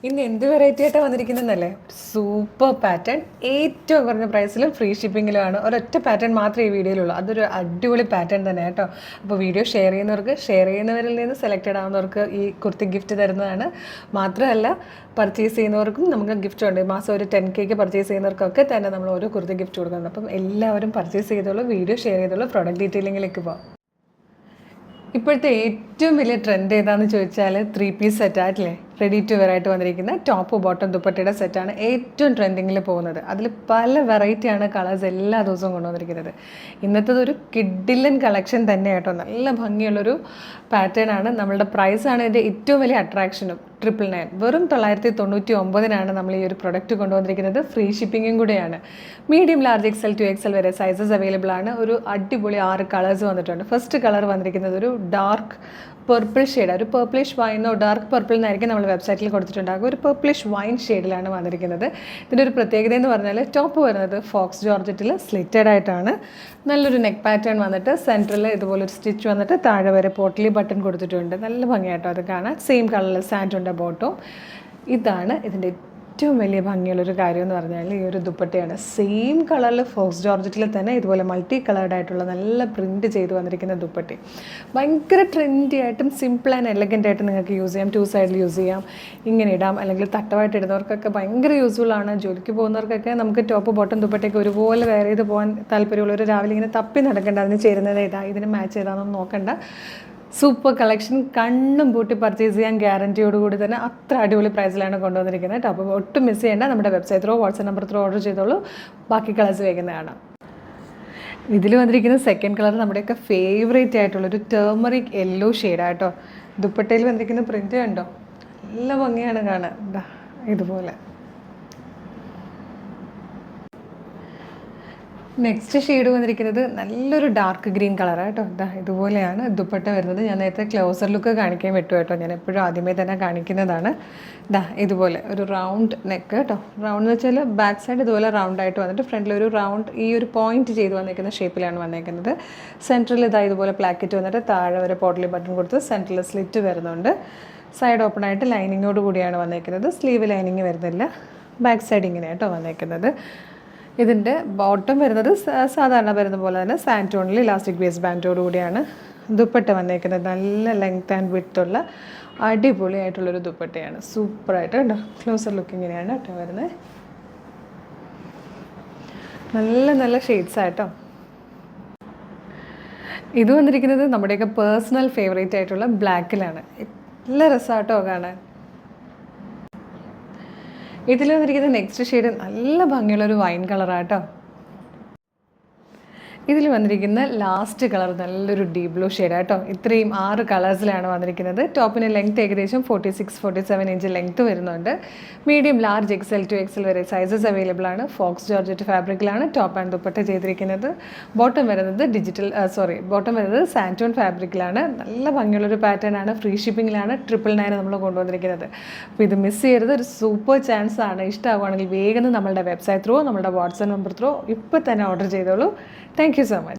ഇന്ന് എന്ത് വെറൈറ്റി ആയിട്ടാണ് വന്നിരിക്കുന്നതെന്നല്ലേ? സൂപ്പർ പാറ്റേൺ, ഏറ്റവും കുറഞ്ഞ പ്രൈസിലും ഫ്രീ ഷിപ്പിങ്ങിലുമാണ്. ഒരൊറ്റ പാറ്റേൺ മാത്രമേ ഈ വീഡിയോയിലുള്ളൂ. അതൊരു അടിപൊളി പാറ്റേൺ തന്നെ കേട്ടോ. അപ്പോൾ വീഡിയോ ഷെയർ ചെയ്യുന്നവരിൽ നിന്ന് സെലക്റ്റഡ് ആവുന്നവർക്ക് ഈ കുർത്തി ഗിഫ്റ്റ് തരുന്നതാണ്. മാത്രമല്ല, പർച്ചേസ് ചെയ്യുന്നവർക്കും നമുക്ക് ഗിഫ്റ്റ് ഉണ്ട്. മാസം ഒരു 10K പർച്ചേസ് ചെയ്യുന്നവർക്കൊക്കെ തന്നെ നമ്മൾ ഓരോ കുർത്തി ഗിഫ്റ്റ് കൊടുക്കുന്നുണ്ട്. അപ്പം എല്ലാവരും പർച്ചേസ് ചെയ്തോളൂ, വീഡിയോ ഷെയർ ചെയ്തോളൂ. പ്രൊഡക്റ്റ് ഡീറ്റെയിലിങ്ങിലേക്ക് പോകാം. ഇപ്പോഴത്തെ ഏറ്റവും വലിയ ട്രെൻഡ് ഏതാണെന്ന് ചോദിച്ചാൽ 3 പീസ് സെറ്റായിട്ടില്ലേ? റെഡി ടു വെയർ ആയിട്ട് വന്നിരിക്കുന്ന ടോപ്പ് ബോട്ടം ദുപ്പട്ടയുടെ സെറ്റാണ് ഏറ്റവും ട്രെൻഡിങ്ങിൽ പോകുന്നത്. അതിൽ പല വെറൈറ്റിയാണ് കളേഴ്സ് എല്ലാ ദിവസവും കൊണ്ടുവന്നിരിക്കുന്നത്. ഇന്നത്തേത് ഒരു കിഡിലൻ കളക്ഷൻ തന്നെ കേട്ടോ. നല്ല ഭംഗിയുള്ളൊരു പാറ്റേൺ ആണ്. നമ്മളുടെ പ്രൈസാണ് ഇതിൻ്റെ ഏറ്റവും വലിയ അട്രാക്ഷനും. 999, വെറും 999-നാണ് നമ്മൾ ഈ ഒരു പ്രൊഡക്റ്റ് കൊണ്ടുവന്നിരിക്കുന്നത്. ഫ്രീ ഷിപ്പിങ്ങും കൂടെയാണ്. Medium, large, XL to XL വരെ സൈസസ് അവൈലബിൾ ആണ്. ഒരു അടിപൊളി 6 കളേഴ്സ് വന്നിട്ടുണ്ട്. ഫസ്റ്റ് കളർ വന്നിരിക്കുന്നത് ഒരു ഡാർക്ക് പർപ്പിൾ ഷെയ്ഡ്, ഒരു പേർപ്പിളിഷ് വൈനോ ഡാർക്ക് പർപ്പിൾ എന്നായിരിക്കും നമ്മൾ വെബ്സൈറ്റിൽ കൊടുത്തിട്ടുണ്ടാകും. ഒരു പേർപ്പിളിഷ് വൈൻ ഷെയ്ഡിലാണ് വന്നിരിക്കുന്നത്. ഇതിൻ്റെ ഒരു പ്രത്യേകത എന്ന് പറഞ്ഞാൽ ടോപ്പ് വരുന്നത് ഫോക്സ് ജോർജറ്റിൽ സ്ലിറ്റഡ് ആയിട്ടാണ്. നല്ലൊരു നെക്ക് പാറ്റേൺ വന്നിട്ട് സെൻറ്ററിൽ ഇതുപോലൊരു സ്റ്റിച്ച് വന്നിട്ട് താഴെ വരെ പോട്ടലി ബട്ടൺ കൊടുത്തിട്ടുണ്ട്. നല്ല ഭംഗിയായിട്ടോ അത് കാണാൻ. സെയിം കളറിൽ സാൻറ്റുണ്ട് ബോട്ടവും. ഇതാണ് ഇതിൻ്റെ ഏറ്റവും വലിയ ഭംഗിയുള്ളൊരു കാര്യം എന്ന് പറഞ്ഞാൽ ഈ ഒരു ദുപ്പട്ടയാണ്. സെയിം കളറിൽ ഫോക്സ് ജോർജറ്റിൽ തന്നെ ഇതുപോലെ മൾട്ടി കളേർഡ് ആയിട്ടുള്ള നല്ല പ്രിൻറ്റ് ചെയ്ത് വന്നിരിക്കുന്ന ദുപ്പട്ടി. ഭയങ്കര ട്രെൻഡി ആയിട്ടും സിമ്പിൾ ആൻഡ് എലഗൻ്റ് ആയിട്ട് നിങ്ങൾക്ക് യൂസ് ചെയ്യാം. 2 സൈഡിൽ യൂസ് ചെയ്യാം, ഇങ്ങനെ ഇടാം, അല്ലെങ്കിൽ തട്ടമായിട്ട് ഇടുന്നവർക്കൊക്കെ ഭയങ്കര യൂസ്ഫുൾ ആണ്. ജോലിക്ക് പോകുന്നവർക്കൊക്കെ നമുക്ക് ടോപ്പ് ബോട്ടം ദുപ്പട്ടയൊക്കെ ഒരുപോലെ വെയർ ചെയ്ത് പോകാൻ താല്പര്യമുള്ളവർ രാവിലെ ഇങ്ങനെ തപ്പി നടക്കേണ്ട, അതിന് ചേരുന്നത് ഏതാ, ഇതിന് മാച്ച് ചെയ്താണെന്ന് നോക്കണ്ട. സൂപ്പർ കളക്ഷൻ, കണ്ണും പൂട്ടി പർച്ചേസ് ചെയ്യാൻ ഗ്യാരൻറ്റിയോടുകൂടി തന്നെ അത്ര അടിപൊളി പ്രൈസിലാണ് കൊണ്ടുവന്നിരിക്കുന്നത് കേട്ടോ. അപ്പോൾ ഒട്ടും മിസ് ചെയ്യേണ്ട. നമ്മുടെ website throw WhatsApp number throw order ചെയ്തോളൂ. ബാക്കി കളേഴ്സ് വേഗം. ഇതിൽ വന്നിരിക്കുന്ന സെക്കൻഡ് കളർ നമ്മുടെയൊക്കെ ഫേവറേറ്റ് ആയിട്ടുള്ളൊരു ടേമറിക് യെല്ലോ ഷെയ്ഡാട്ടോ. ദുപ്പട്ടയിൽ വന്നിരിക്കുന്ന പ്രിൻ്റ് കണ്ടോ, നല്ല ഭംഗിയാണ് കാണാൻ. ഇതുപോലെ നെക്സ്റ്റ് ഷെയ്ഡ് വന്നിരിക്കുന്നത് നല്ലൊരു ഡാർക്ക് ഗ്രീൻ കളറാണ് കേട്ടോ. ഇതുപോലെയാണ് ദുപ്പട്ട വരുന്നത്. ഞാൻ നേരത്തെ ക്ലോസർ ലുക്ക് കാണിക്കാൻ വിട്ടു കേട്ടോ. ഞാൻ എപ്പോഴും ആദ്യമേ തന്നെ കാണിക്കുന്നതാണ്. ഇതുപോലെ ഒരു റൗണ്ട് നെക്ക് കേട്ടോ. റൗണ്ട് എന്ന് വെച്ചാൽ ബാക്ക് സൈഡ് ഇതുപോലെ റൗണ്ടായിട്ട് വന്നിട്ട് ഫ്രണ്ടിൽ ഒരു റൗണ്ട് ഈ ഒരു പോയിന്റ് ചെയ്ത് വന്നിരിക്കുന്ന ഷേപ്പിലാണ് വന്നിരിക്കുന്നത്. സെൻറ്ററിൽ ഇതുപോലെ പ്ലാക്കറ്റ് വന്നിട്ട് താഴെ വരെ പോട്ടലി ബട്ടൺ കൊടുത്ത് സെൻറ്ററിൽ സ്ലിറ്റ് വരുന്നുണ്ട്. സൈഡ് ഓപ്പൺ ആയിട്ട് ലൈനിങ്ങോട് കൂടിയാണ് വന്നിരിക്കുന്നത്. സ്ലീവ് ലൈനിങ് വരുന്നില്ല. ബാക്ക് സൈഡ് ഇങ്ങനെ കേട്ടോ വന്നിരിക്കുന്നത്. ഇതിൻ്റെ ബോട്ടം വരുന്നത് സാധാരണ വരുന്ന പോലെ തന്നെ സാൻറ്റോണിൽ ഇലാസ്റ്റിക് ബേസ് ബാൻഡോട് കൂടിയാണ് ദുപ്പട്ട വന്നേക്കുന്നത്. നല്ല ലെങ്ത് ആൻഡ് വിഡ്ത്തുള്ള അടിപൊളിയായിട്ടുള്ളൊരു ദുപ്പട്ടയാണ്. സൂപ്പറായിട്ട് കേട്ടോ. ക്ലോസർ ലുക്ക് ഇങ്ങനെയാണ് കേട്ടോ വരുന്നത്. നല്ല ഷെയ്ഡ്സ് ആയിട്ടോ. ഇത് വന്നിരിക്കുന്നത് നമ്മുടെയൊക്കെ പേഴ്സണൽ ഫേവറേറ്റ് ആയിട്ടുള്ള ബ്ലാക്കിലാണ്. നല്ല രസമാട്ടോ കാണാൻ. ഇതിൽ വന്നിരിക്കുന്ന നെക്സ്റ്റ് ഷെയ്ഡ് നല്ല ഭംഗിയുള്ളൊരു വൈൻ കളറാട്ടോ. ഇതിൽ വന്നിരിക്കുന്ന ലാസ്റ്റ് കളർ നല്ലൊരു ഡീപ് ബ്ലൂ ഷെയ്ഡാട്ടോ. ഇത്രയും 6 കളേഴ്സിലാണ് വന്നിരിക്കുന്നത്. ടോപ്പിന് ലെങ്ത് ഏകദേശം 46-47 ഇഞ്ച് ലെങ്ത് വരുന്നുണ്ട്. Medium, large, XL to XL വരെ സൈസസ് അവൈലബിൾ ആണ്. ഫോക്സ് ജോർജറ്റ് ഫാബ്രിക്കിലാണ് ടോപ്പ് ആൻഡ് ദുപ്പട്ട ചെയ്തിരിക്കുന്നത്. ബോട്ടം വരുന്നത് സാൻറ്റോൺ ഫാബ്രിക്കിലാണ്. നല്ല ഭംഗിയുള്ളൊരു പാറ്റേൺ ആണ്. ഫ്രീ ഷിപ്പിങ്ങിലാണ്. 999 നമ്മൾ കൊണ്ടുവന്നിരിക്കുന്നത്. അപ്പോൾ ഇത് മിസ് ചെയ്യരുത്. ഒരു സൂപ്പർ ചാൻസ് ആണ്. ഇഷ്ടമാവുകയാണെങ്കിൽ വേഗം നമ്മളുടെ വെബ്സൈറ്റ് ത്രോ നമ്മുടെ വാട്സ്ആപ്പ് നമ്പർ ത്രോ ഇപ്പോൾ തന്നെ ഓർഡർ ചെയ്തോളൂ. Thank you so much.